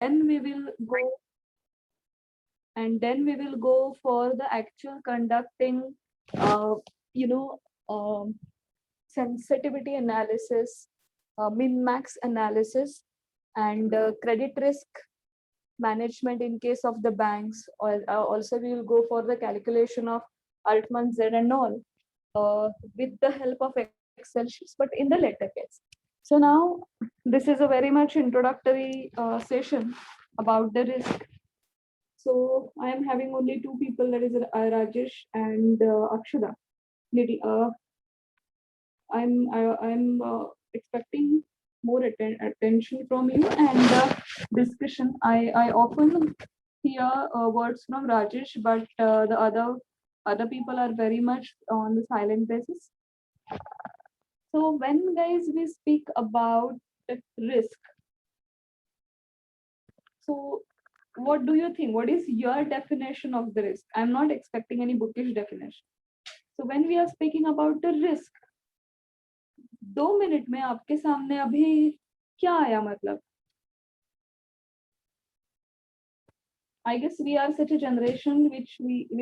then we will go for the actual conducting you know sensitivity analysis, min max analysis, and credit risk management in case of the banks. Or also we will go for the calculation of Altman Z and all with the help of Excel sheets, but in the later case. So now this is a very much introductory session about the risk. So I am having only two people, that is Rajesh and Akshada. I'm expecting more attention from you and discussion. I often hear words from Rajesh, but the other people are very much on the silent basis. So when guys we speak about risk, so what do you think? What is your definition of the risk? I'm not expecting any bookish definition. So when we are speaking about the risk, 2 minute में आपके सामने अभी क्या आया मतलब? I guess we are such a generation which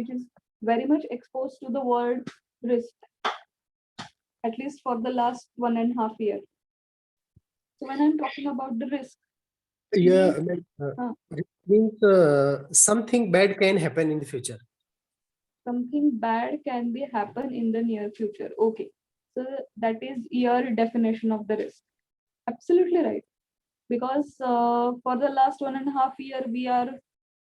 is very much exposed to the word risk, at least for the last 1.5 years. So when I'm talking about the risk, yeah, it means something bad can happen in the future. Something bad can be happen in the near future. Okay, so that is your definition of the risk. Absolutely right, because for the last 1.5 years we are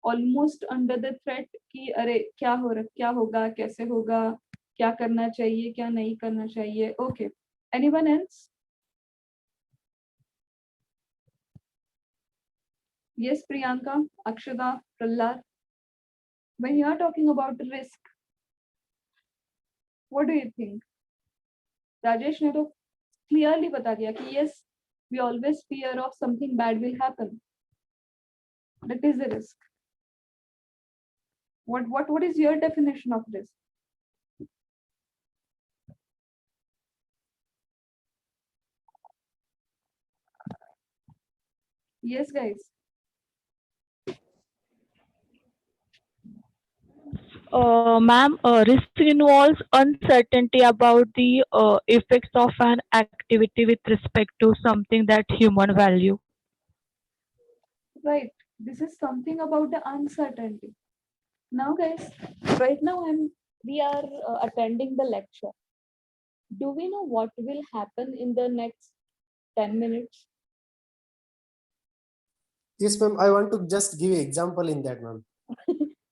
almost under the threat कि अरे क्या होगा, कैसे होगा, क्या करना चाहिए, क्या नहीं करना चाहिए. Okay, anyone else? Yes, Priyanka, Akshada, Prahlad. When you are talking about risk, what do you think? Rajesh ने तो clearly बता दिया कि yes, we always fear of something bad will happen. That is the risk. What is your definition of risk? Yes, guys. Ma'am, risk involves uncertainty about the effects of an activity with respect to something that human value. Right. This is something about the uncertainty. Now, guys, right now we are attending the lecture. Do we know what will happen in the next 10 minutes? Yes, ma'am. I want to just give an example in that, ma'am.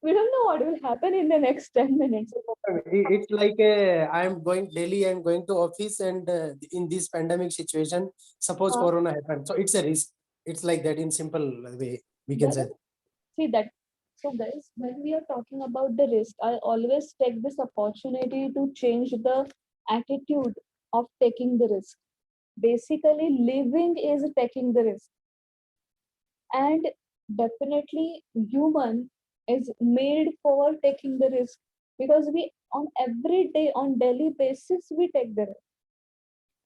We don't know what will happen in the next 10 minutes. It's like I'm going daily. I'm going to office, and in this pandemic situation, suppose Corona happened, so it's a risk. It's like that in simple way we can say. See that. So, guys, when we are talking about the risk, I always take this opportunity to change the attitude of taking the risk. Basically, living is taking the risk, and definitely human is made for taking the risk, because we on every day on daily basis we take the risk.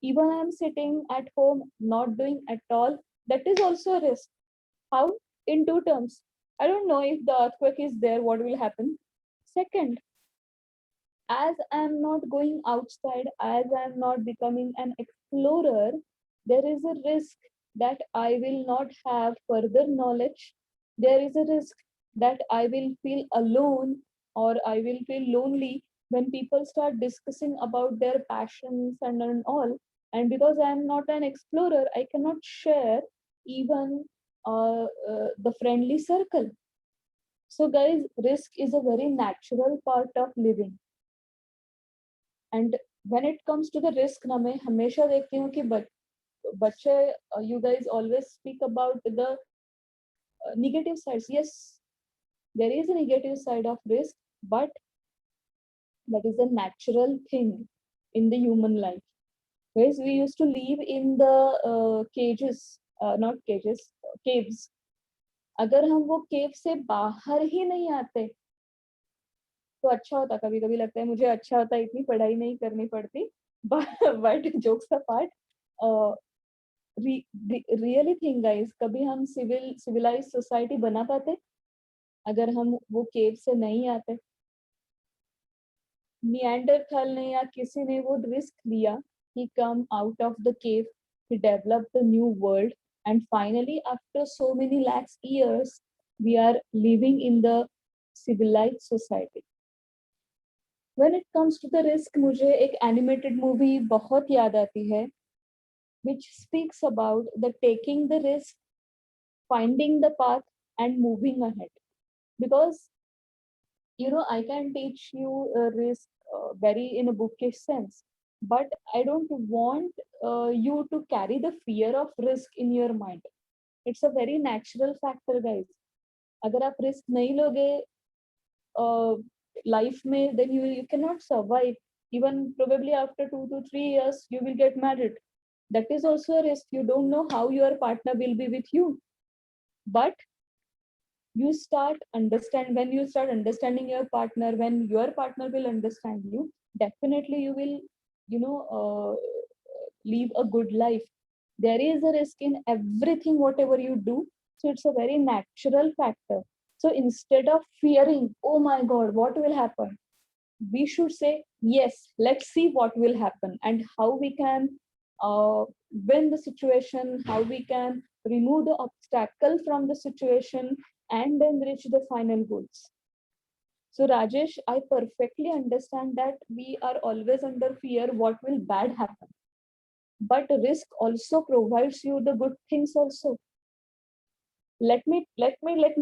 Even I'm sitting at home not doing at all, that is also a risk. How? In two terms. I don't know if the earthquake is there, what will happen. Second, as I'm not going outside, as I'm not becoming an explorer, there is a risk that I will not have further knowledge. There is a risk that I will feel alone or I will feel lonely when people start discussing about their passions and all. And because I'm not an explorer, I cannot share even the friendly circle. So, guys, risk is a very natural part of living. And when it comes to the risk, ना मैं हमेशा देखती हूँ कि बच्चे you guys always speak about the negative sides. Yes, there is a negative side of risk, but that is a natural thing in the human life. Guys, we used to live in the cages, not cages, caves. अगर हम वो केव से बाहर ही नहीं आते तो अच्छा होता. कभी कभी लगता है मुझे अच्छा होता, इतनी पढ़ाई नहीं करनी पड़ती. But jokes apart, really think guys, कभी हम सिविलाइज सोसाइटी बना पाते अगर हम वो केव से नहीं आते? निएंडरथल ने या किसी ने वो रिस्क लिया, he come out of the cave, he developed the new world, and finally after so many lakhs years we are living in the civilized society. When it comes to the risk, मुझे एक animated movie बहुत याद आती है which speaks about the taking the risk, finding the path and moving ahead. Because I can teach you risk very in a bookish sense, but I don't want you to carry the fear of risk in your mind. It's a very natural factor, guys. अगर आप risk नहीं लोगे life में, then you cannot survive. Even probably after 2 to 3 years you will get married. That is also a risk. You don't know how your partner will be with you, but you start understand when you start understanding your partner, when your partner will understand you, definitely you will live a good life. There is a risk in everything whatever you do, so it's a very natural factor. So instead of fearing, oh my god, what will happen, we should say yes, let's see what will happen and how we can win the situation, how we can remove the obstacle from the situation and then reach the final goals. So Rajesh, I perfectly understand that we are always under fear what will bad happen, but risk also provides you the good things also. Let me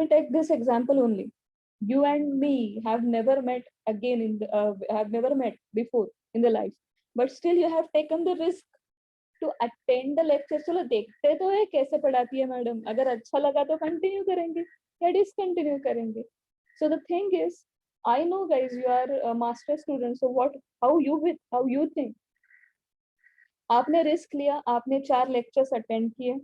take this example only. You and me have never met again have never met before in the life, but still you have taken the risk to attend the lecture. चलो देखते तो है कैसे पढ़ाती है madam, अगर अच्छा लगा तो कंटिन्यू करेंगे या डिसकंटिन्यू करेंगे. So the thing is, I know guys, you are a master student, so how you think. आपने रिस्क लिया, आपने 4 लेक्चर्स अटेंड किए,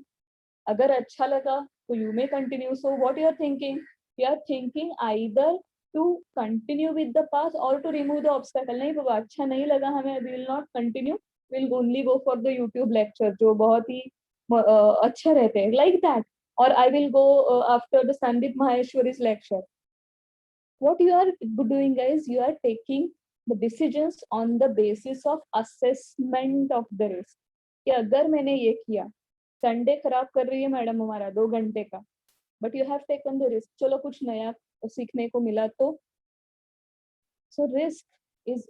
अगर अच्छा लगा तो you may continue. So what you are thinking? You are thinking either to continue with the path or to remove the obstacle. नहीं बाबा, अच्छा नहीं लगा हमें, we will not continue, we'll only go for the YouTube lecture जो बहुत ही अच्छे रहते हैं, like that. Or I will go after the Sandeep Maheshwari's lecture. What you are doing guys, you are taking the decisions on the basis of assessment of the risk. कि अगर मैंने ये किया, संडे खराब कर रही है मैडम हमारा 2 घंटे का, but you have taken the risk, चलो कुछ नया सीखने को मिला तो. So risk is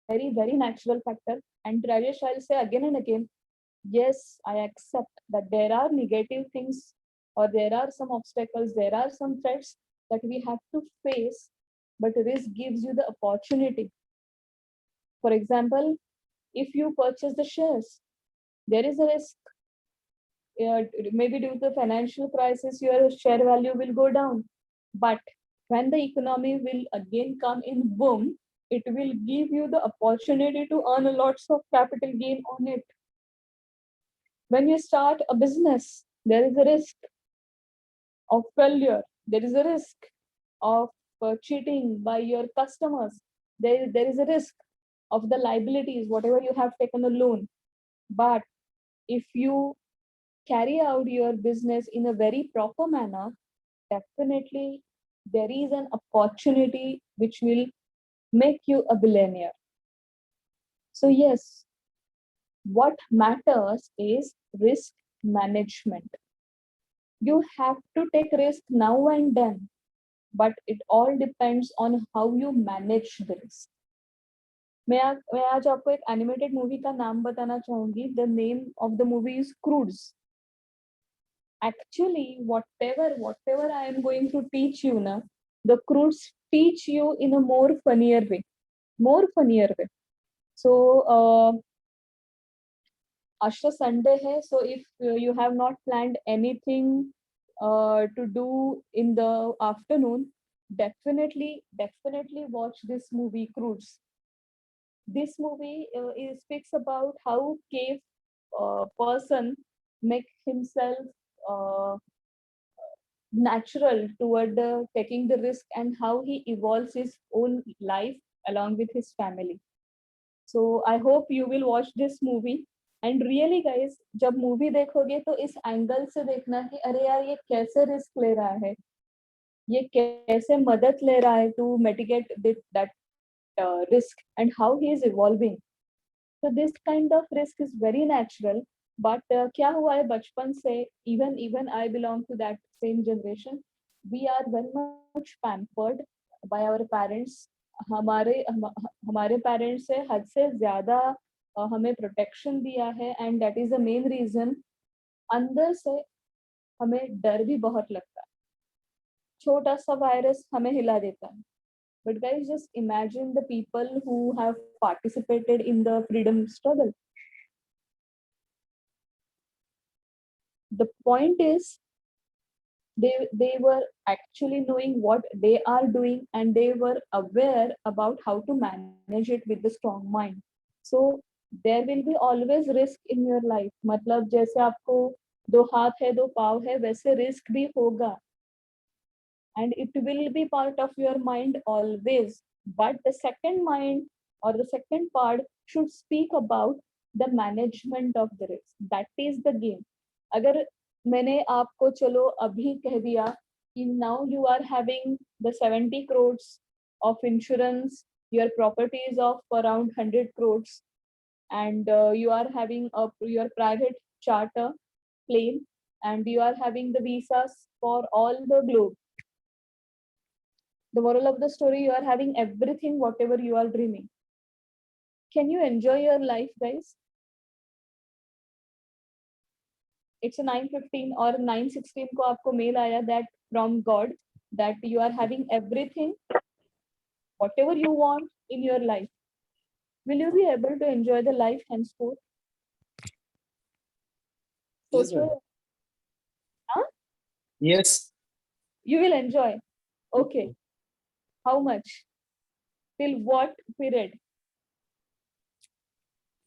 very very natural factor. And Rajesh, I'll say again and again, yes, I accept that there are negative things or there are some obstacles, there are some threats that we have to face, but risk gives you the opportunity. For example, if you purchase the shares, there is a risk. Maybe due to the financial crisis your share value will go down, but when the economy will again come in boom, it will give you the opportunity to earn a lots of capital gain on it. When you start a business, there is a risk of failure, there is a risk of cheating by your customers, there is a risk of the liabilities whatever you have taken a loan. But if you carry out your business in a very proper manner, definitely there is an opportunity which will make you a billionaire. So yes, what matters is risk management. You have to take risk now and then, but it all depends on how you manage the risk. मैं आज आपको एक animated movie का नाम बताना चाहूंगी. The name of the movie is Croods. Actually, whatever I am going to teach you now, the Croods teach you in a more funnier way. So आज तो Sunday है, so if you have not planned anything to do in the afternoon, definitely watch this movie Croods. This movie speaks about how cave person make himself natural toward taking the risk and how he evolves his own life along with his family. So I hope you will watch this movie and really guys, जब movie देखोगे तो इस angle से देखना कि अरे यार ये कैसे रिस्क ले रहा है, ये कैसे मदद ले रहा है to mitigate that risk, and how he is evolving. So this kind of risk is very natural. But क्या हुआ है बचपन से, even I belong to that same generation. We are very much pampered by our parents. हमारे parents से हद से ज्यादा हमें प्रोटेक्शन दिया है, and that is the main reason अंदर से हमें डर भी बहुत लगता है। छोटा सा वायरस हमें हिला देता है। But guys, just imagine the people who have participated in the freedom struggle. The point is, they were actually knowing what they are doing, and they were aware about how to manage it with the strong mind. So there will be always risk in your life. मतलब जैसे आपको दो हाथ है दो पाँव है, वैसे रिस्क भी होगा, and it will be part of your mind always. But the second mind or the second part should speak about the management of the risk. That is the game. अगर मैंने आपको चलो अभी कह दिया कि now you are having the 70 crores of insurance, your property is of around 100 crores, and you are having your private charter plane, and you are having the visas for all the globe. The moral of the story, you are having everything whatever you are dreaming. Can you enjoy your life, guys? It's a 9:15 or 9:16 को आपको mail आया that from God that you are having everything whatever you want in your life. Will you be able to enjoy the life henceforth? Yes, सोचो, madam. huh? Yes. You will enjoy. Okay. How much? Till what period?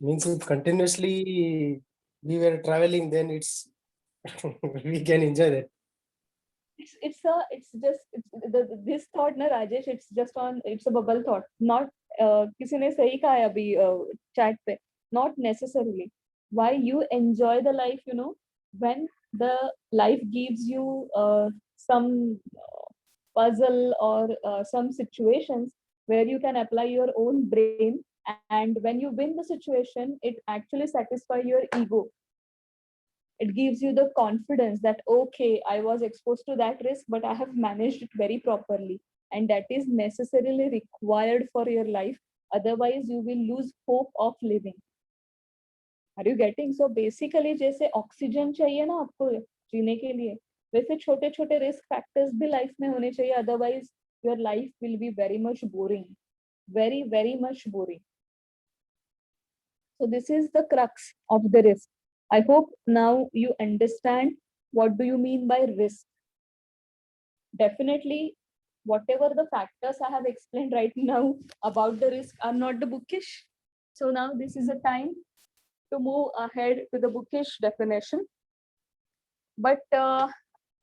Means if continuously we were traveling, then it's we can enjoy that. It's just this thought na Rajesh, it's a bubble thought, not किसी ने सही कहा है अभी chat पे, not necessarily. Why you enjoy the life, when the life gives you some puzzle or some situations where you can apply your own brain, and when you win the situation, it actually satisfies your ego. It gives you the confidence that okay, I was exposed to that risk, but I have managed it very properly, and that is necessarily required for your life. Otherwise you will lose hope of living. Are you getting? So basically जैसे oxygen चाहिए ना आपको जीने के लिए, वैसे छोटे छोटे रिस्क फैक्टर्स भी लाइफ में होने चाहिए, otherwise your life will be very much boring, very much boring. So this is the crux of the risk. I hope now you understand what do you mean by risk. Definitely, whatever the factors I have explained right now about the risk are not the bookish. So now this is a time to move ahead to the bookish definition. But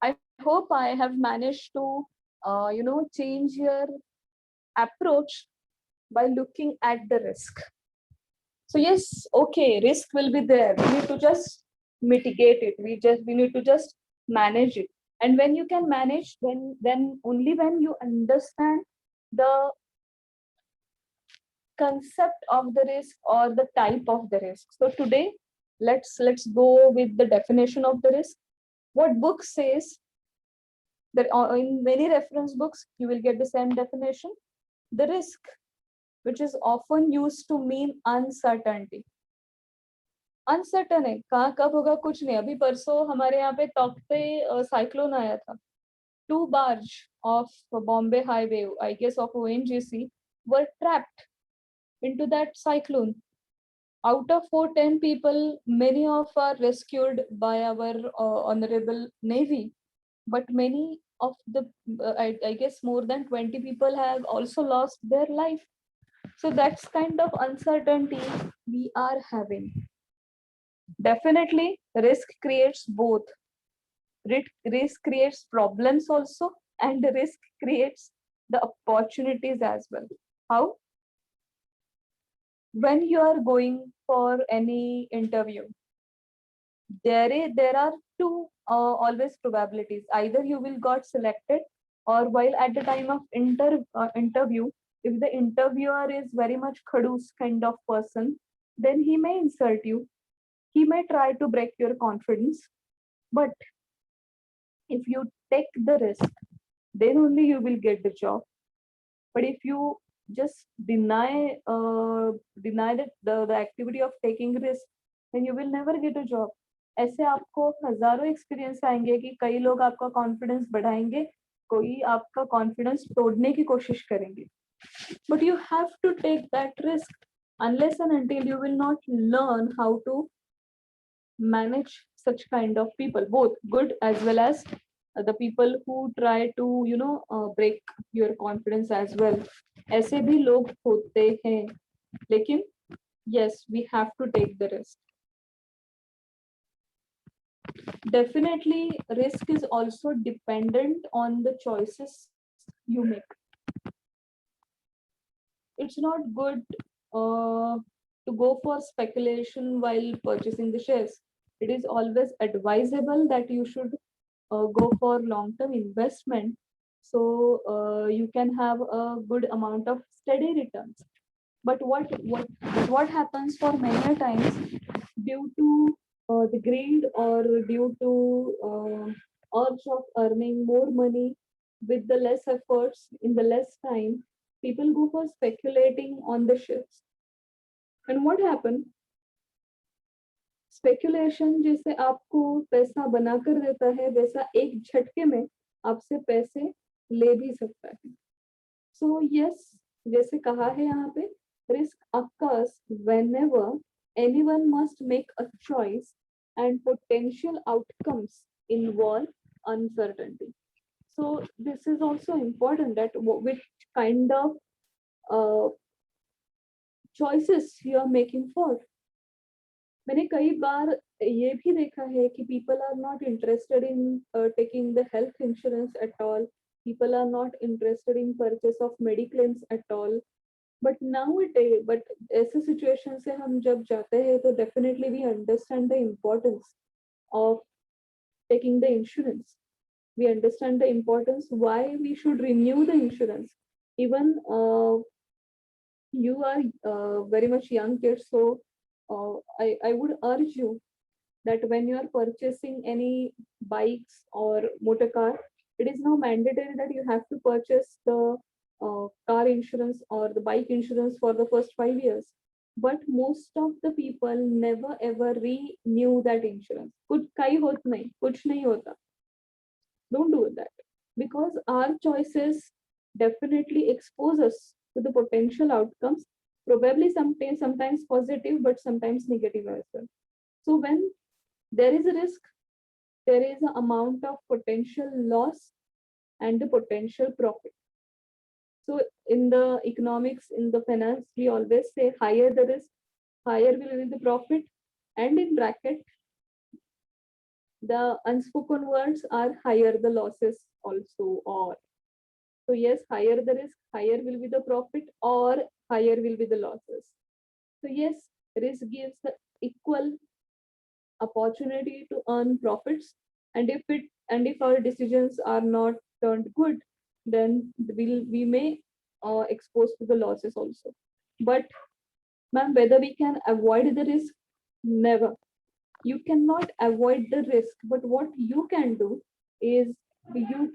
I hope I have managed to, change your approach by looking at the risk. So yes, okay, risk will be there. We need to just mitigate it. We need to just manage it. And when you can manage, then only when you understand the concept of the risk or the type of the risk. So today, let's go with the definition of the risk. What book says that in many reference books you will get the same definition. The risk, which is often used to mean uncertainty. Uncertain है, कहाँ कब होगा कुछ नहीं। अभी परसों हमारे यहाँ पे टॉक पे साइक्लोन आया था। 2 barge of Bombay Highway, I guess of ONGC, were trapped into that cyclone. Out of 410 people, many of are rescued by our honorable Navy, but many of the, I guess more than 20 people have also lost their life. So that's kind of uncertainty we are having. Definitely, risk creates both. Risk creates problems also, and risk creates the opportunities as well. How? when you are going for any interview, there are two always probabilities. Either you will got selected, or while at the time of interview, if the interviewer is very much khadus kind of person, then he may insult you. He may try to break your confidence. But if you take the risk, then only you will get the job. But if you just deny the activity of taking risk, then you will never get a job. ऐसे आपको हजारों experience आएंगे कि कई लोग आपका confidence बढ़ाएंगे, कोई आपका कॉन्फिडेंस तोड़ने की कोशिश करेंगे. But you have to take that risk. Unless and until you will not learn how to manage such kind of people, both good as well as the people who try to break your confidence as well. ऐसे भी लोग होते हैं, लेकिन yes, we have to take the risk. Definitely, risk is also dependent on the choices you make. It's not good to go for speculation while purchasing the shares. It is always advisable that you should go for long-term investment, so you can have a good amount of steady returns. But what happens for many a times, due to the greed or due to urge of earning more money with the less efforts in the less time, people go for speculating on the shares. And what happened? Speculation जैसे आपको पैसा बनाकर देता है, वैसा एक झटके में आपसे पैसे ले भी सकता है. सो यस, जैसे कहा है यहाँ पे, risk occurs whenever anyone must make a choice and potential outcomes involve uncertainty. So this is also important, that which kind of choices you are making for. मैंने कई बार ये भी देखा है कि people are not interested in taking the health insurance at all. People are not interested in purchase of mediclaims at all. But nowadays, but ऐसे situation से हम जब जाते हैं तो definitely we understand the importance of taking the insurance. We understand the importance why we should renew the insurance. Even you are very much young kids, so I would urge you that when you are purchasing any bikes or motor car, it is now mandatory that you have to purchase the car insurance or the bike insurance for the first 5 years. But most of the people never ever renew that insurance. कुछ कहीं होत नहीं, कुछ नहीं होता. Don't do that, because our choices definitely expose us to the potential outcomes, probably sometimes positive, but sometimes negative as well. So when there is a risk, there is an amount of potential loss and the potential profit. So in the economics, in the finance, we always say higher the risk, higher will be the profit, and in bracket, the unspoken words are higher the losses also. Or so yes, higher the risk, higher will be the profit, or higher will be the losses. So yes, risk gives the equal opportunity to earn profits, and if our decisions are not turned good, then we may expose to the losses also. But ma'am, whether we can avoid the risk? Never. You cannot avoid the risk, but what you can do is you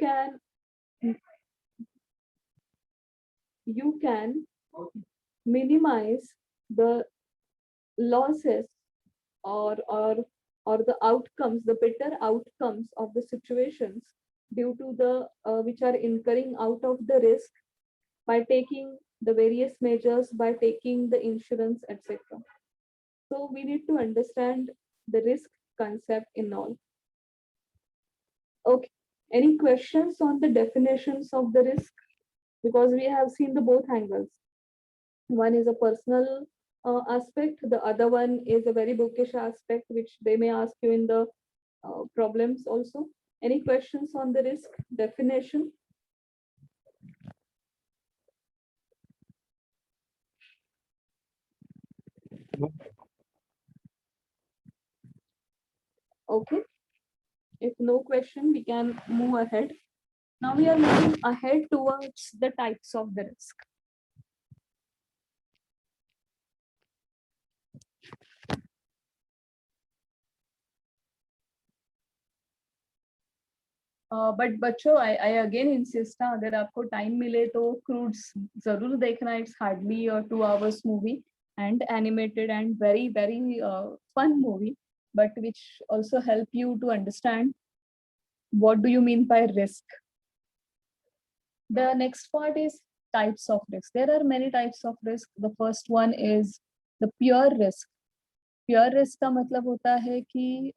can minimize the losses or the outcomes, the better outcomes of the situations due to the which are incurring out of the risk, by taking the various measures, by taking the insurance, etc. So we need to understand the risk concept in all. Okay, any questions on the definitions of the risk? Because we have seen the both angles. One is a personal aspect, the other one is a very bookish aspect, which they may ask you in the problems also. Any questions on the risk definition? Okay. If no question, we can move ahead. Now we are moving ahead towards the types of the risk. But बच्चों I again insist हाँ, अगर आपको time मिले तो क्रूड्स जरूर देखना. It's hardly 2 hours movie and animated and very very fun movie, but which also help you to understand what do you mean by risk. The next part is types of risk. There are many types of risk. The first one is the pure risk. Pure risk का मतलब होता है कि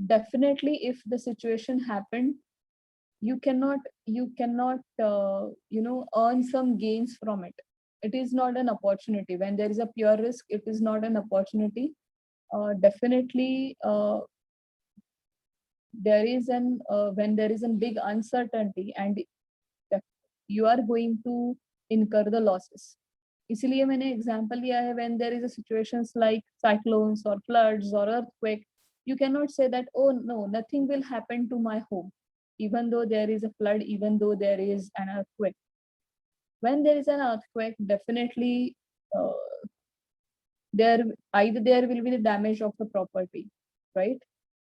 definitely if the situation happened, you cannot earn some gains from it. It is not an opportunity. When there is a pure risk, it is not an opportunity. Definitely there is an when there is a big uncertainty and you are going to incur the losses. इसलिए मैंने example लिया है, when there is a situations like cyclones or floods or earthquake, you cannot say that, oh no, nothing will happen to my home, even though there is a flood, even though there is an earthquake. When there is an earthquake, definitely there will be the damage of the property, right?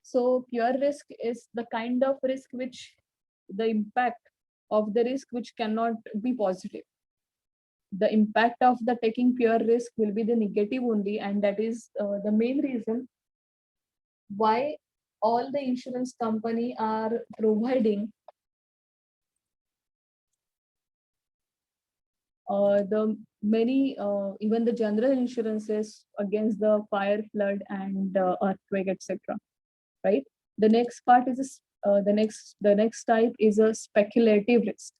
So pure risk is the kind of risk which the impact of the risk which cannot be positive. The impact of the taking pure risk will be the negative only, and that is the main reason why all the insurance company are providing the many even the general insurances against the fire, flood, and earthquake, etc. Right. The next part is the next type is a speculative risk.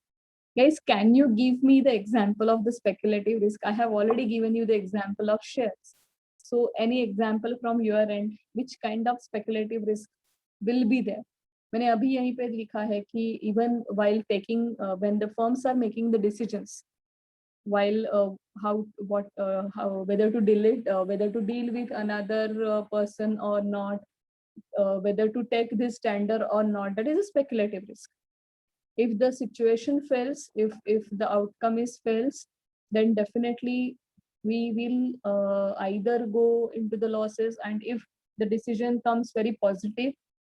Guys, can you give me the example of the speculative risk? I have already given you the example of shares. So any example from your end, which kind of speculative risk will be there? मैंने अभी यहीं पे लिखा है कि even while taking when the firms are making the decisions, while how whether to deal with another person or not, whether to take this tender or not, that is a speculative risk. If the situation fails, if the outcome is fails, then definitely we will either go into the losses, and if the decision comes very positive,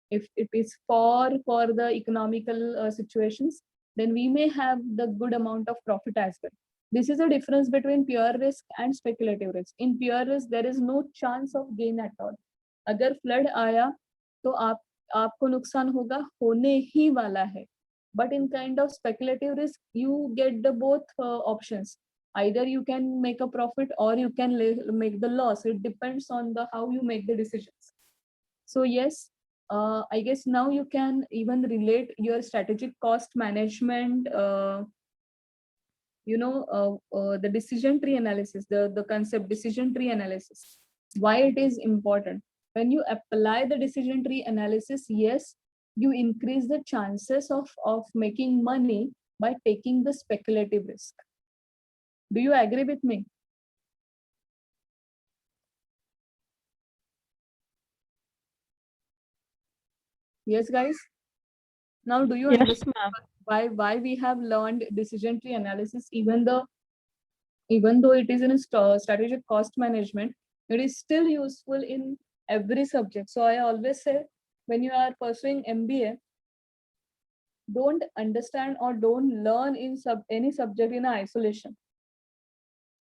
if it is for the economical situations, then we may have the good amount of profit as well. This is a difference between pure risk and speculative risk. In pure risk there is no chance of gain at all. अगर flood आया तो आपको नुकसान होगा, होने ही वाला है. But in kind of speculative risk, you get the both options. Either you can make a profit or you can make the loss. It depends on the how you make the decisions. So yes, I guess now you can even relate your strategic cost management, the decision tree analysis, the concept decision tree analysis, why it is important. When you apply the decision tree analysis, yes, you increase the chances of making money by taking the speculative risk. Do you agree with me? Yes, guys. Now, do you Yes, understand ma'am. why we have learned decision tree analysis? Even though it is in strategic cost management, it is still useful in every subject. So I always say, when you are pursuing MBA, don't understand or don't learn in any subject in isolation.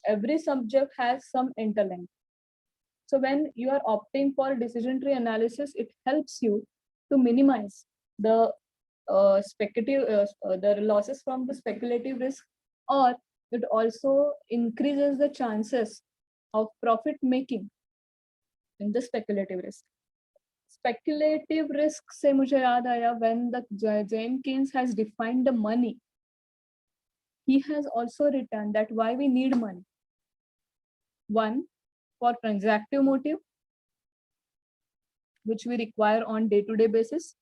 Every subject has some interlink. So when you are opting for decision tree analysis, it helps you to minimize the the losses from the speculative risk, or it also increases the chances of profit making in the speculative risk. Speculative risk से मुझे याद आया, when the Jenkins has defined the money, he has also written that why we need money. One, for transactive motive, which we require on day-to-day basis.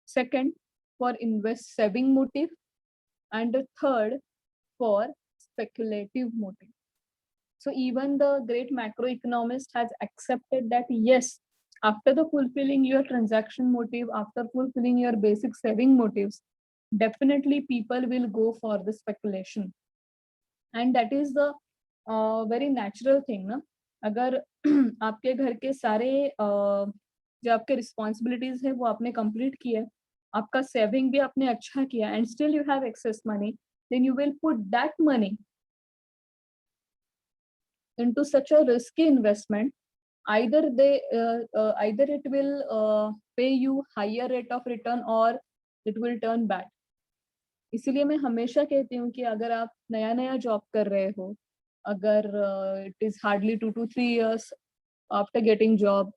Second, for saving motive. And the third, for speculative motive. So even the great macroeconomist has accepted that yes, after the fulfilling your transaction motive, after fulfilling your basic saving motives, definitely people will go for the speculation. And that is the very natural thing ना. अगर आपके घर के सारे जो आपके responsibilities है वो आपने कंप्लीट किया है, आपका सेविंग भी आपने अच्छा किया and still you have excess money, then you will put that money into such a risky investment. Either either it will pay you higher rate of return or it will turn bad. इसीलिए मैं हमेशा कहती हूँ कि अगर आप नया नया जॉब कर रहे हो, अगर it is hardly 2 to 3 years after getting job,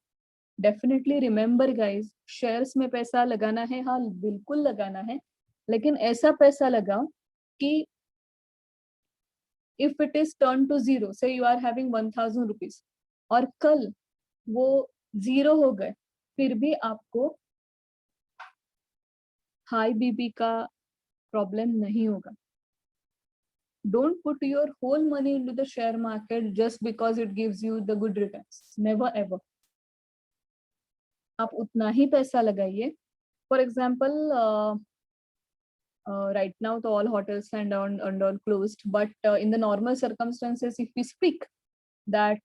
definitely remember guys, shares में पैसा लगाना है, हाँ बिल्कुल लगाना है, लेकिन ऐसा पैसा लगाओ कि if it is turned to zero, say you are having 1000 rupees और कल वो जीरो हो गए, फिर भी आपको हाई बीपी का प्रॉब्लम नहीं होगा. Don't put your whole money into the share market just because it gives you the good returns. Never ever. आप उतना ही पैसा लगाइए. For example, right now the all hotels and all closed, but in the normal circumstances, if we speak that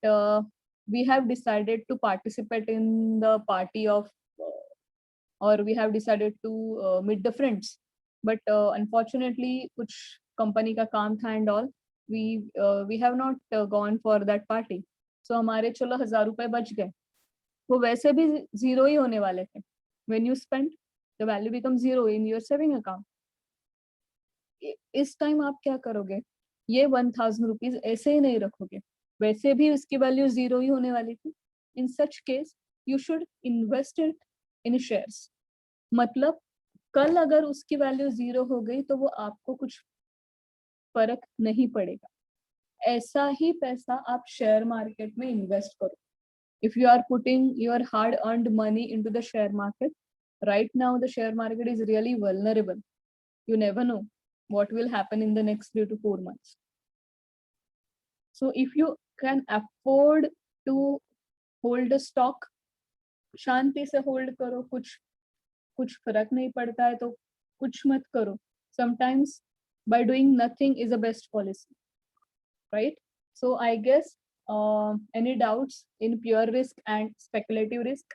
we have decided to participate in the party of or we have decided to meet the friends, but unfortunately कुछ company का काम था and all, we have not gone for that party. So हमारे चलो 1000 रुपए बच गए, वो वैसे भी जीरो ही होने वाले थे. When you spend, the value becomes zero in your saving account. इस टाइम आप क्या करोगे? ये 1000 रुपीज ऐसे ही नहीं रखोगे, वैसे भी उसकी वैल्यू जीरो ही होने वाली थी. In such case you should invest it in shares. मतलब कल अगर उसकी वैल्यू जीरो हो गई तो वो आपको कुछ फर्क नहीं पड़ेगा. ऐसा ही पैसा आप शेयर मार्केट में इन्वेस्ट करो. If you are putting your hard earned money into the share market, right now the share market is really vulnerable. You never know what will happen in the next 3 to 4 months. So if you can afford to hold a stock, शांति से hold करो. कुछ फर्क नहीं पड़ता है तो कुछ मत करो. Sometimes by doing nothing is the best policy, right? So I guess any doubts in pure risk and speculative risk?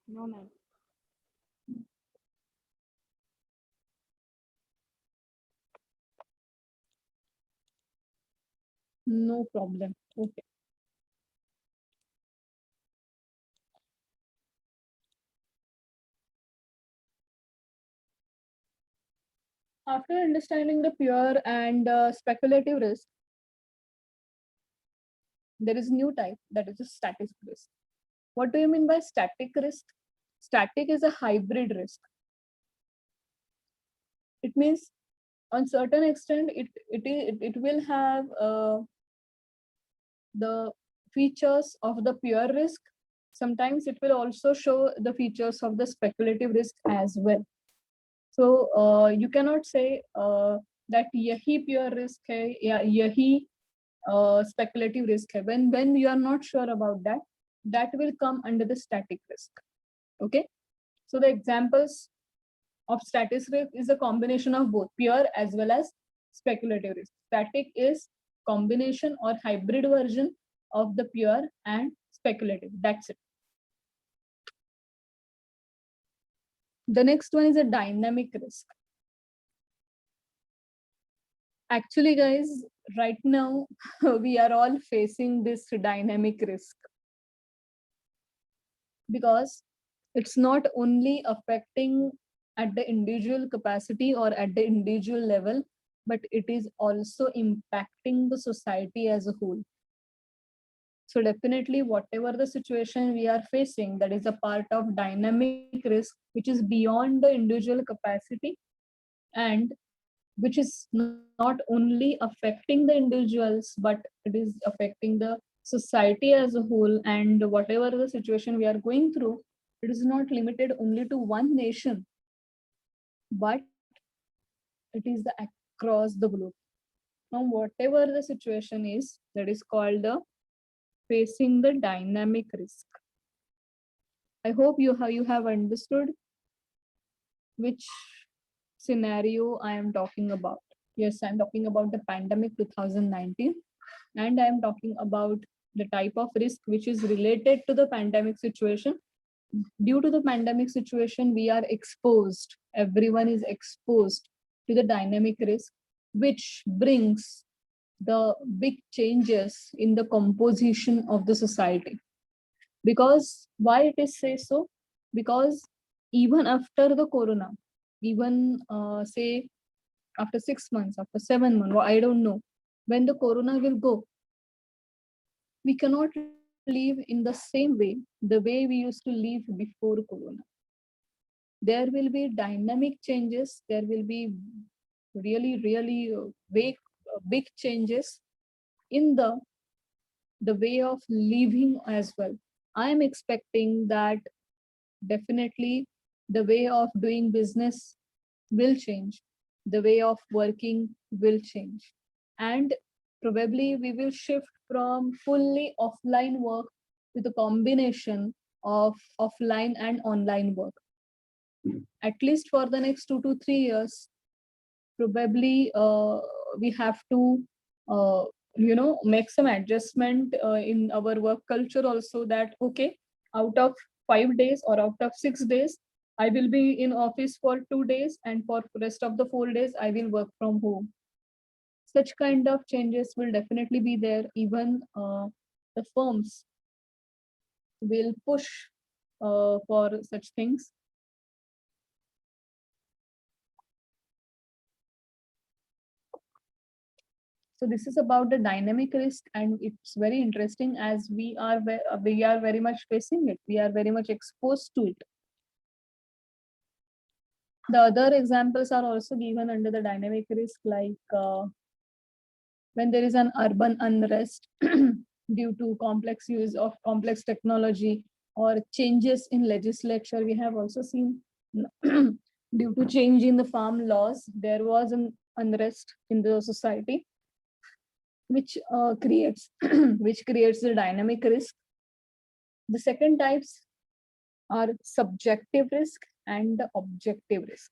No, ma'am. No problem. Okay. After understanding the pure and speculative risk, there is new type, that is a static risk. What do you mean by static risk? Static is a hybrid risk. It means on certain extent it will have the features of the pure risk. Sometimes it will also show the features of the speculative risk as well. So you cannot say that yahi pure risk hai ya yahi speculative risk hai. When you are not sure about that, that will come under the static risk. Okay, so the examples of static risk is a combination of both pure as well as speculative risk. Static is combination or hybrid version of the pure and speculative. That's it. The next one is a dynamic risk. Actually, guys, right now we are all facing this dynamic risk because it's not only affecting at the individual capacity or at the individual level, but it is also impacting the society as a whole. So definitely whatever the situation we are facing, that is a part of dynamic risk, which is beyond the individual capacity and which is not only affecting the individuals, but it is affecting the society as a whole. And whatever the situation we are going through, it is not limited only to one nation. but it is the across the globe. Now, whatever the situation is, that is called the facing the dynamic risk. I hope you have understood which scenario I am talking about. Yes, I'm talking about the pandemic 2019, and I'm talking about the type of risk which is related to the pandemic situation. Due to the pandemic situation, we are exposed, everyone is exposed to the dynamic risk, which brings the big changes in the composition of the society. Because why it is say so? Because even after the corona, even say after 6 months, after 7 months, I don't know, when the corona will go, we cannot live in the same way, the way we used to live before corona. There will be dynamic changes, there will be really big changes in the way of living as well. I am expecting that definitely the way of doing business will change, the way of working will change, and probably we will shift from fully offline work with a combination of offline and online work. At least for the next 2 to 3 years, probably we have to make some adjustment in our work culture also, that okay, out of 5 days or out of 6 days, I will be in office for 2 days, and for rest of the 4 days I will work from home. Such kind of changes will definitely be there. Even the firms will push for such things. So this is about the dynamic risk, and it's very interesting as we are very much facing it. We are very much exposed to it. The other examples are also given under the dynamic risk, like when there is an urban unrest due to complex use of complex technology or changes in legislature. We have also seen due to change in the farm laws, there was an unrest in the society, which creates which creates the dynamic risk. The second types are subjective risk and the objective risk.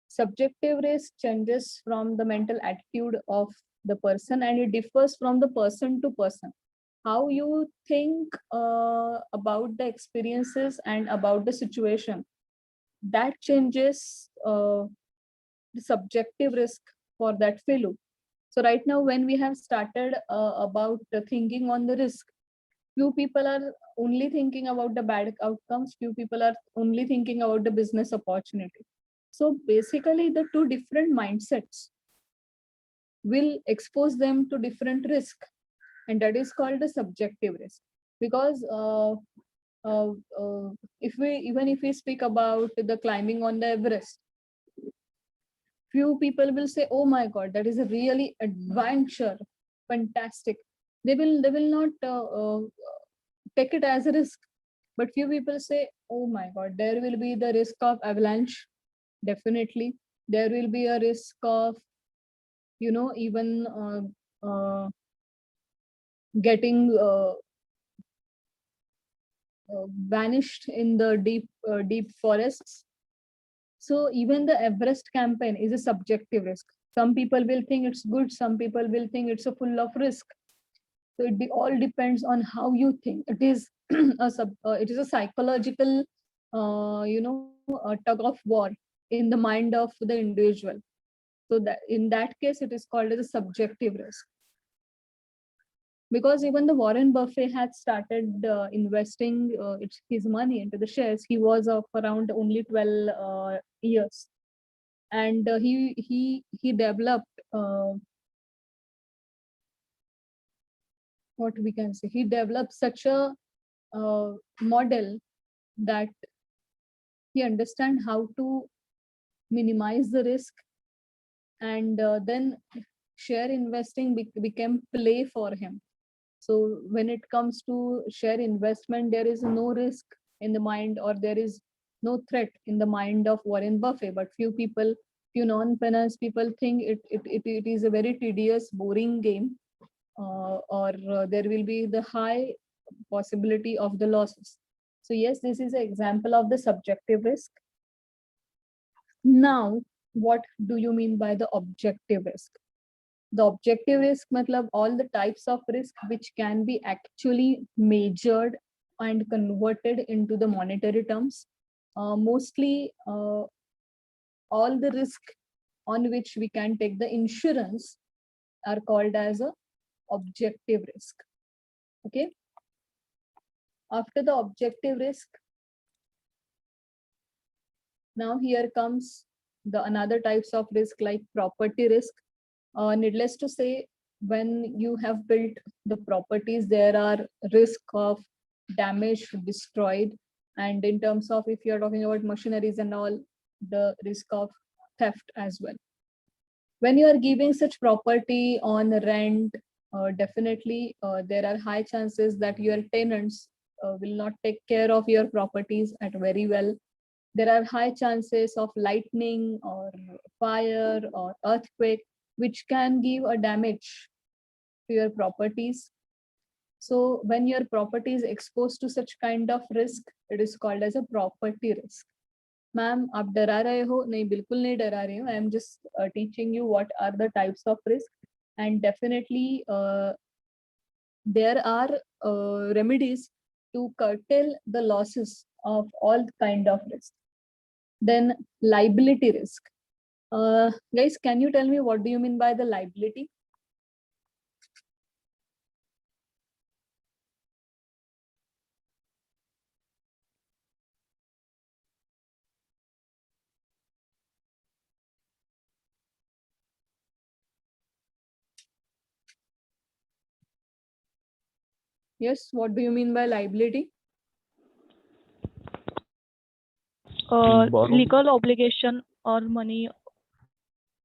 Subjective risk changes from the mental attitude of the person, and it differs from the person to person. How you think about the experiences and about the situation, that changes the subjective risk for that fellow. So right now, when we have started about the thinking on the risk, few people are only thinking about the bad outcomes, few people are only thinking about the business opportunity. So basically, the two different mindsets will expose them to different risk, and that is called the subjective risk. Because uh, if we speak about the climbing on the Everest, few people will say, oh my god, that is a really adventure, fantastic. They will not take it as a risk. But few people say, oh my god, there will be the risk of avalanche. Definitely there will be a risk of even getting vanished in the deep forests. So even the Everest campaign is a subjective risk. Some people will think it's good, some people will think it's a full of risk. So all depends on how you think. It is it is a psychological a tug of war in the mind of the individual. So that in that case, it is called as a subjective risk. Because even the Warren Buffett had started investing his money into the shares. He was of around only 12 years, and he developed what we can say. He developed such a model that he understand how to minimize the risk, and then share investing became play for him. So when it comes to share investment, there is no risk in the mind, or there is no threat in the mind of Warren Buffett, but few non-finance people think it is a very tedious, boring game, or there will be the high possibility of the losses. So yes, this is an example of the subjective risk. Now, what do you mean by the objective risk? The objective risk matlab all the types of risk which can be actually measured and converted into the monetary terms. Mostly all the risk on which we can take the insurance are called as a objective risk. Okay. After the objective risk, now here comes the another types of risk like property risk. Needless to say, when you have built the properties, there are risk of damage, destroyed, and in terms of if you're talking about machineries and all, the risk of theft as well. When you are giving such property on rent, definitely there are high chances that your tenants will not take care of your properties at very well. There are high chances of lightning or fire or earthquake, which can give a damage to your properties. So when your property is exposed to such kind of risk, it is called as a property risk. Ma'am आप डरा रहे हो? नहीं, बिल्कुल नहीं डरा रही हूँ. I am just teaching you what are the types of risk, and definitely there are remedies to curtail the losses of all kind of risk. Then liability risk. Guys, can you tell me what do you mean by the liability? Yes, what do you mean by liability? Borrow. Legal obligation or money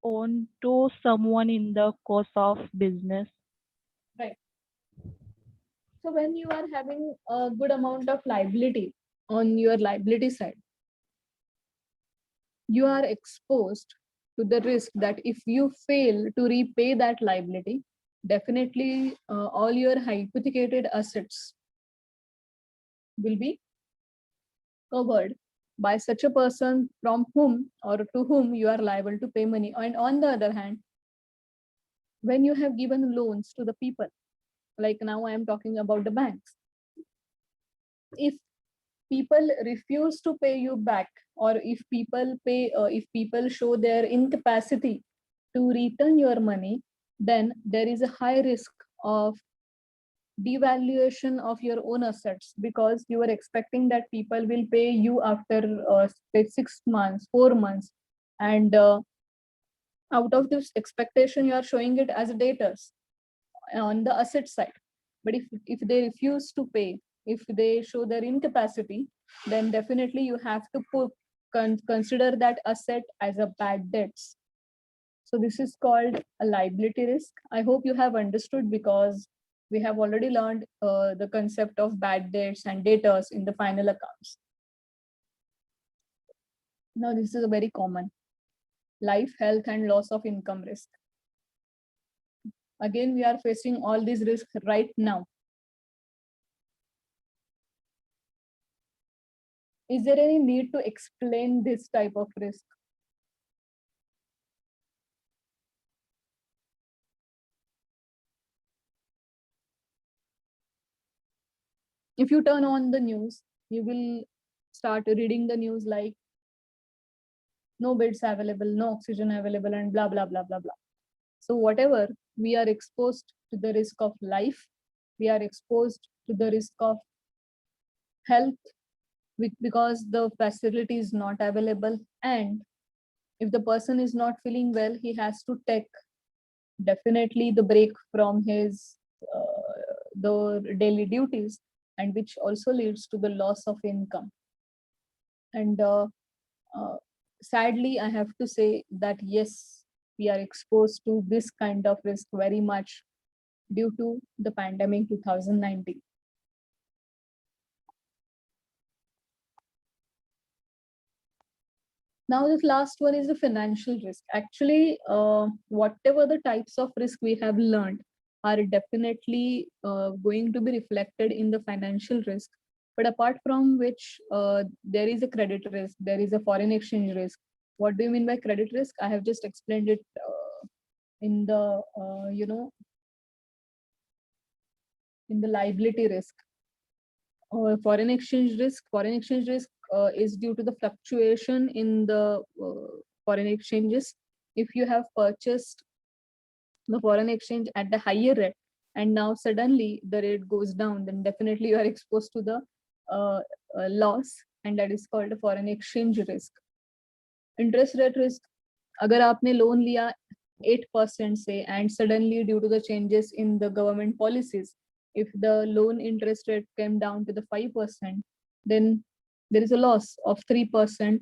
owed to someone in the course of business. Right. So when you are having a good amount of liability on your liability side, you are exposed to the risk that if you fail to repay that liability, definitely all your hypothecated assets will be covered by such a person from whom or to whom you are liable to pay money. And on the other hand, when you have given loans to the people, like now I am talking about the banks, if people refuse to pay you back, or if people show their incapacity to return your money, then there is a high risk of devaluation of your own assets, because you are expecting that people will pay you after say 6 months, 4 months, and out of this expectation you are showing it as debtors on the asset side. But if they refuse to pay, if they show their incapacity, then definitely you have to consider that asset as a bad debts. So this is called a liability risk. I hope you have understood, because we have already learned the concept of bad debts and debtors in the final accounts. Now this is a very common life, health, and loss of income risk. Again, we are facing all these risks right now. Is there any need to explain this type of risk? If you turn on the news, you will start reading the news like no beds available, no oxygen available, and blah, blah, blah, blah, blah. So whatever, we are exposed to the risk of life, we are exposed to the risk of health, because the facility is not available. And if the person is not feeling well, he has to take definitely the break from his the daily duties, and which also leads to the loss of income. And sadly, I have to say that yes, we are exposed to this kind of risk very much due to the pandemic 2019. Now, this last one is the financial risk. Actually, whatever the types of risk we have learned are definitely going to be reflected in the financial risk. But apart from which, there is a credit risk, there is a foreign exchange risk. What do you mean by credit risk? I have just explained it in the, in the liability risk. Foreign exchange risk is due to the fluctuation in the foreign exchanges. If you have purchased the foreign exchange at the higher rate and now suddenly the rate goes down, then definitely you are exposed to the loss, and that is called a foreign exchange risk. Interest rate risk, अगर आपने loan लिया 8% से and suddenly due to the changes in the government policies, if the loan interest rate came down to the 5%, then there is a loss of 3%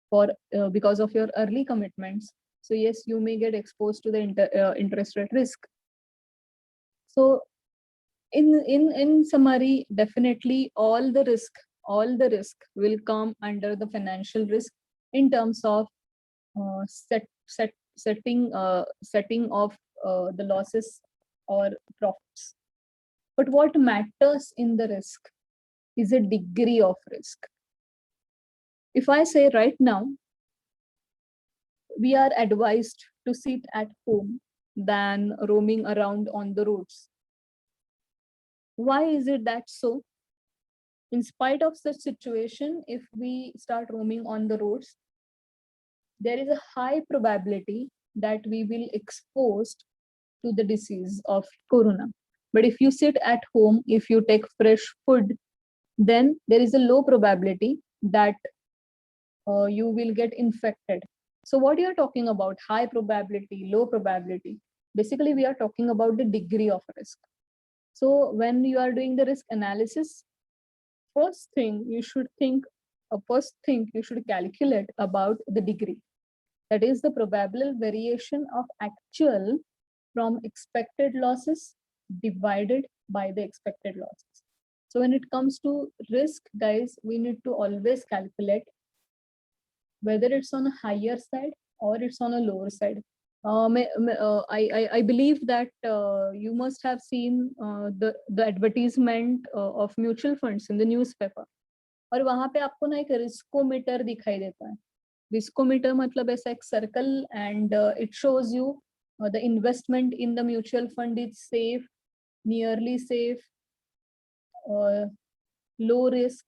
for because of your early commitments. So yes, you may get exposed to the interest rate risk. So in summary, definitely all the risk will come under the financial risk in terms of setting of the losses or profits. But what matters in the risk is a degree of risk. If I say right now, we are advised to sit at home than roaming around on the roads. Why is it that so? In spite of such situation, if we start roaming on the roads, there is a high probability that we will exposed to the disease of corona. But if you sit at home, if you take fresh food, then there is a low probability that you will get infected. So what you are talking about, high probability, low probability, basically we are talking about the degree of risk. So when you are doing the risk analysis, first thing you should calculate about the degree. That is the probable variation of actual from expected losses divided by the expected losses. So when it comes to risk, guys, we need to always calculate whether it's on a higher side or it's on a lower side. I believe that you must have seen the advertisement of mutual funds in the newspaper. और वहां पे आपको ना एक riskometer दिखाई देता है. Riskometer मतलब ऐसा एक circle and it shows you the investment in the mutual fund is safe, nearly safe, low risk,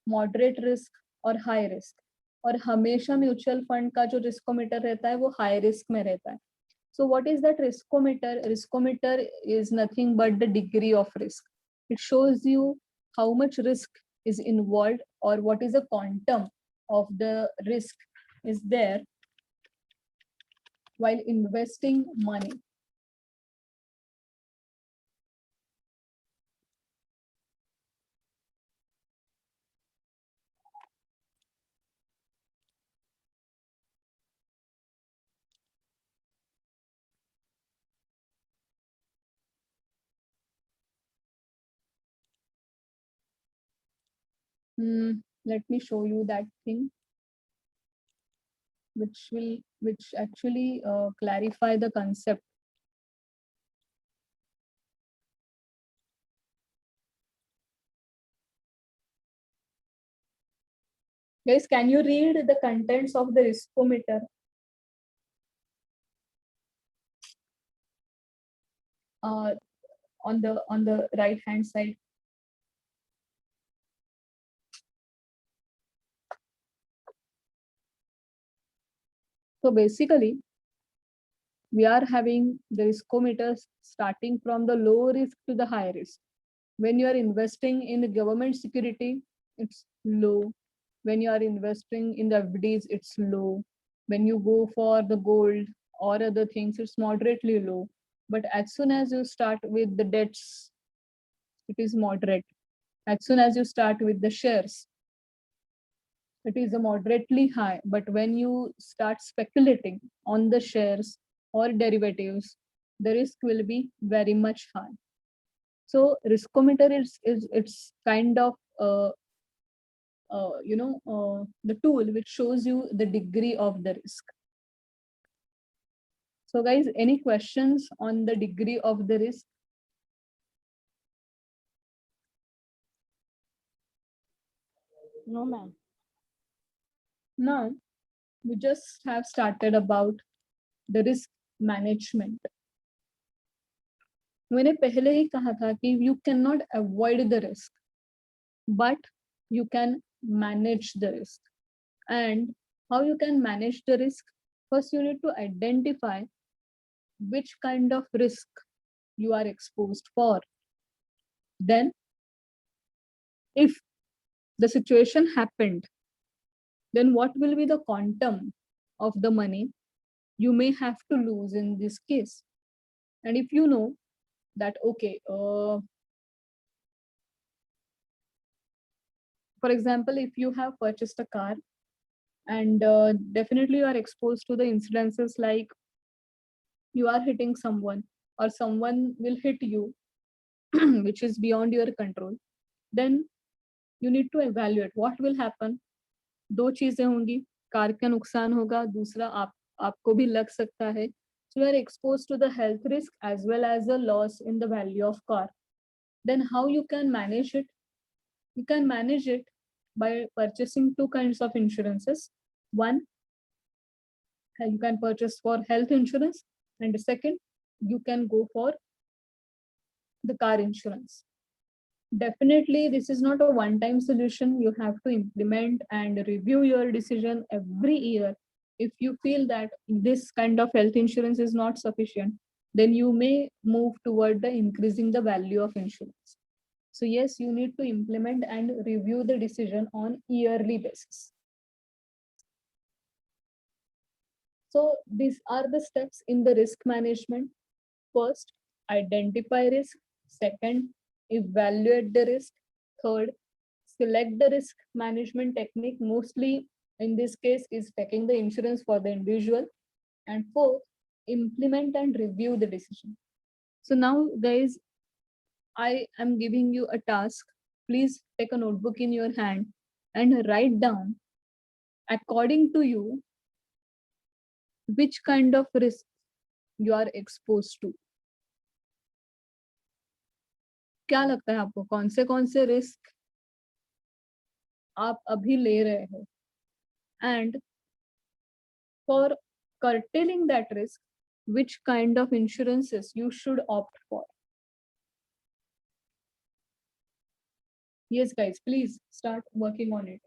moderate risk और high risk. और हमेशा म्यूचुअल फंड का जो रिस्कोमीटर रहता है वो हाई रिस्क में रहता है. So what is that riskometer? Riskometer is nothing but the degree of risk. It shows you how much risk is involved or what is the quantum of the risk is there while investing money. Let me show you that thing, which actually clarify the concept. Guys, can you read the contents of the riskometer? On the right hand side. So basically, we are having the riskometers starting from the low risk to the high risk. When you are investing in the government security, it's low. When you are investing in the FDs, it's low. When you go for the gold or other things, it's moderately low. But as soon as you start with the debts, it is moderate. As soon as you start with the shares, it is a moderately high. But when you start speculating on the shares or derivatives, the risk will be very much high. So riskometer is it's kind of the tool which shows you the degree of the risk. So guys, any questions on the degree of the risk? No, ma'am. Now we just have started about the risk management. मैंने पहले ही कहा था कि you cannot avoid the risk, but you can manage the risk. And how you can manage the risk? First, you need to identify which kind of risk you are exposed for. Then, if the situation happened, then what will be the quantum of the money you may have to lose in this case? And if you know that, okay, for example, if you have purchased a car and definitely you are exposed to the incidences like you are hitting someone or someone will hit you, which is beyond your control, then you need to evaluate what will happen. दो चीजें होंगी, car का नुकसान होगा, दूसरा आपको भी लग सकता है. So you are exposed to the health risk as well as the loss in the value of car. Then how you can manage it? You can manage it by purchasing two kinds of insurances. One, you can purchase for health insurance, and the second, you can go for the car insurance. Definitely, this is not a one-time solution. You have to implement and review your decision every year. If you feel that this kind of health insurance is not sufficient, then you may move toward the increasing the value of insurance. So yes, you need to implement and review the decision on yearly basis. So these are the steps in the risk management. First, identify risk. Second, evaluate the risk. Third, select the risk management technique. Mostly in this case is taking the insurance for the individual. And fourth, implement and review the decision. So now guys, I am giving you a task. Please take a notebook in your hand and write down, according to you, which kind of risk you are exposed to. क्या लगता है आपको कौन से risk आप अभी ले रहे हो? And for curtailing that risk, which kind of insurances you should opt for? Yes, guys, please start working on it.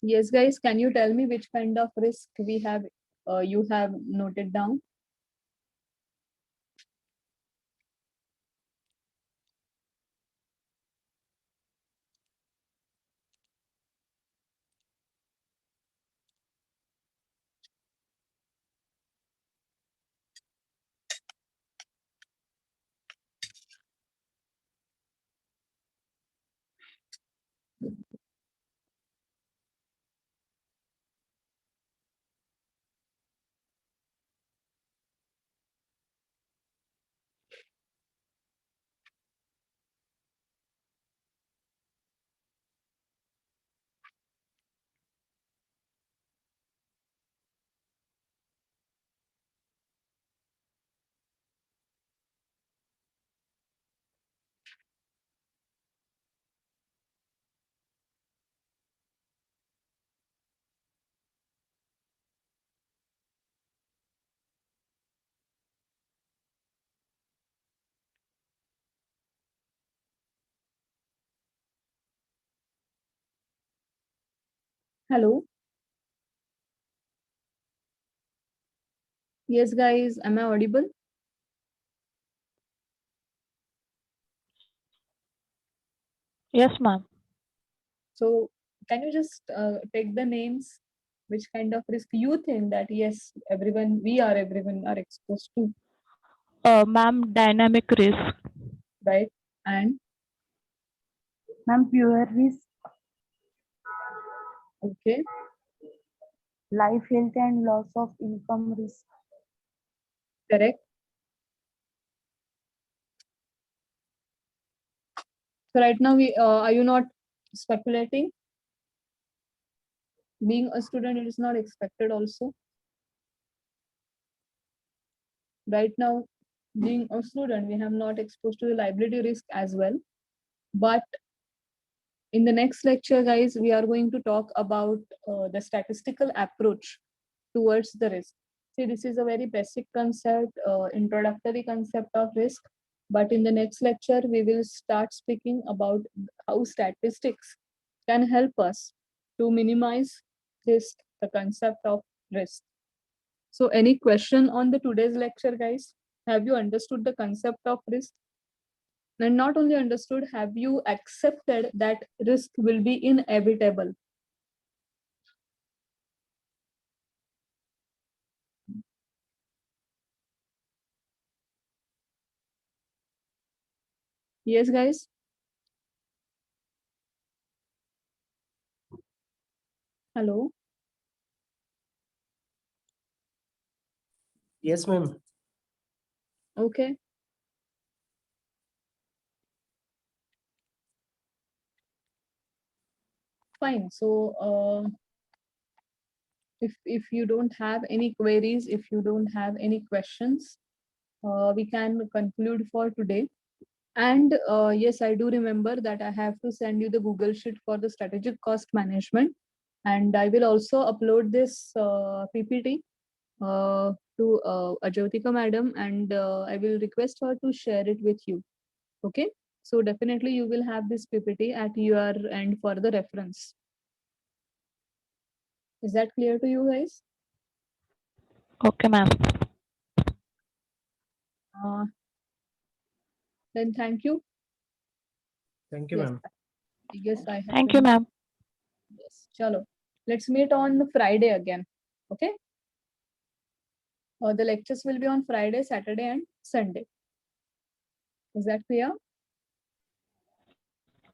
Yes, guys, can you tell me which kind of risk we have, you have noted down? Hello. Yes, guys, am I audible? Yes, ma'am. So can you just take the names, which kind of risk you think that yes, everyone are exposed to, Ma'am, dynamic risk. right? And Ma'am, pure risk, okay, life, health, and loss of income risk. correct. So right now, we are you not speculating? Being a student, it is not expected also. Right now, being a student, we have not exposed to the liability risk as well. But in the next lecture, guys, we are going to talk about the statistical approach towards the risk. See, this is a very basic concept, introductory concept of risk. But in the next lecture, we will start speaking about how statistics can help us to minimize risk, the concept of risk. So, any question on the today's lecture, guys? Have you understood the concept of risk? And not only understood, have you accepted that risk will be inevitable? Yes, guys? Hello? Yes, ma'am. Okay. Fine. So, if you don't have any queries, if you don't have any questions, we can conclude for today. And yes, I do remember that I have to send you the Google Sheet for the strategic cost management. And I will also upload this PPT to Ajyotika madam, and I will request her to share it with you. Okay. So definitely you will have this PPT at your end for the reference. Is that clear to you guys? Okay, ma'am. Uh, then thank you. Thank you, Yes, ma'am. yes, I have. Thank you, ma'am. Yes, chalo. Let's meet on Friday again. Okay. The lectures will be on Friday, Saturday, and Sunday. Is that clear?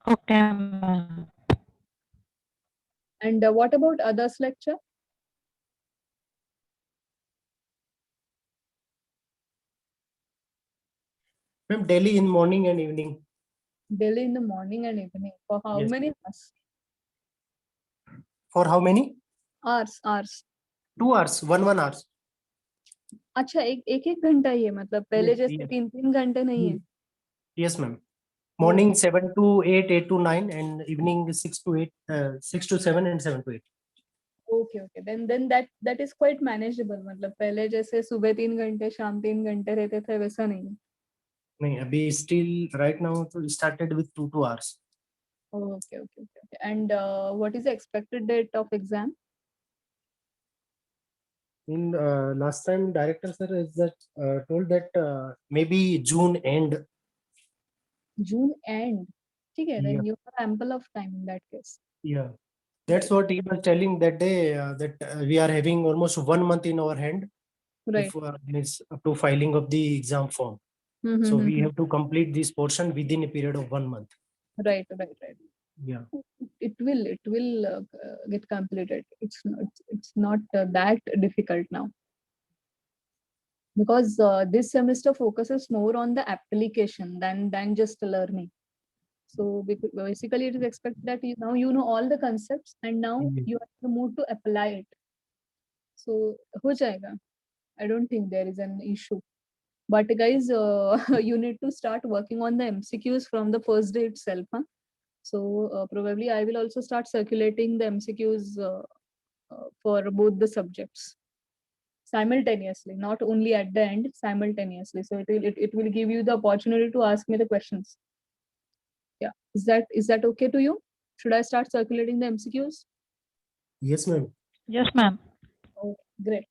Okay, ma'am. And what about others lecture? Ma'am, daily in morning and evening. Daily in the morning and evening. For how Yes. many hours? For how many? Hours. 2 hours, 1 hours. अच्छा एक घंटा ही है मतलब पहले Yes, जैसे yes. 3 घंटे नहीं है. Yes, ma'am. Morning 7 to 8, 8 to 9, and evening 6 to 8, 6 to 7, and 7 to 8. Okay. Then that is quite manageable. मतलब पहले जैसे सुबह 3 घंटे शाम 3 घंटे रहते थे वैसा नहीं है. नहीं, अभी still right now तो started with 2 hours. Okay, okay, okay, okay. And what is the expected date of exam? In last time, director sir is that told that maybe June end. June end. Okay, then Yeah. you have ample of time in that case. Yeah. That's what he was telling that day, that we are having almost 1 month in our hand Right. if means up to filing of the exam form. So Mm-hmm. we have to complete this portion within a period of 1 month. Right, right, right. Yeah. It will get completed. It's not that difficult now, because this semester focuses more on the application than just learning. So basically it is expected that now you know all the concepts, and now Mhm. you have to move to apply it. So ho jayega. I don't think there is an issue. But guys, you need to start working on the MCQs from the first day itself. Huh? So probably I will also start circulating the MCQs for both the subjects simultaneously, not only at the end, simultaneously. So it will give you the opportunity to ask me the questions. Yeah, is that okay to you? Should I start circulating the MCQs? Yes, ma'am. Yes, ma'am. Oh, great.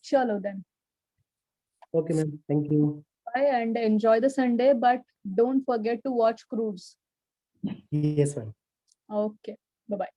Chalo then. Okay, ma'am. Thank you. Bye and enjoy the Sunday, but don't forget to watch Cruise. Yes, ma'am. Okay. Bye bye.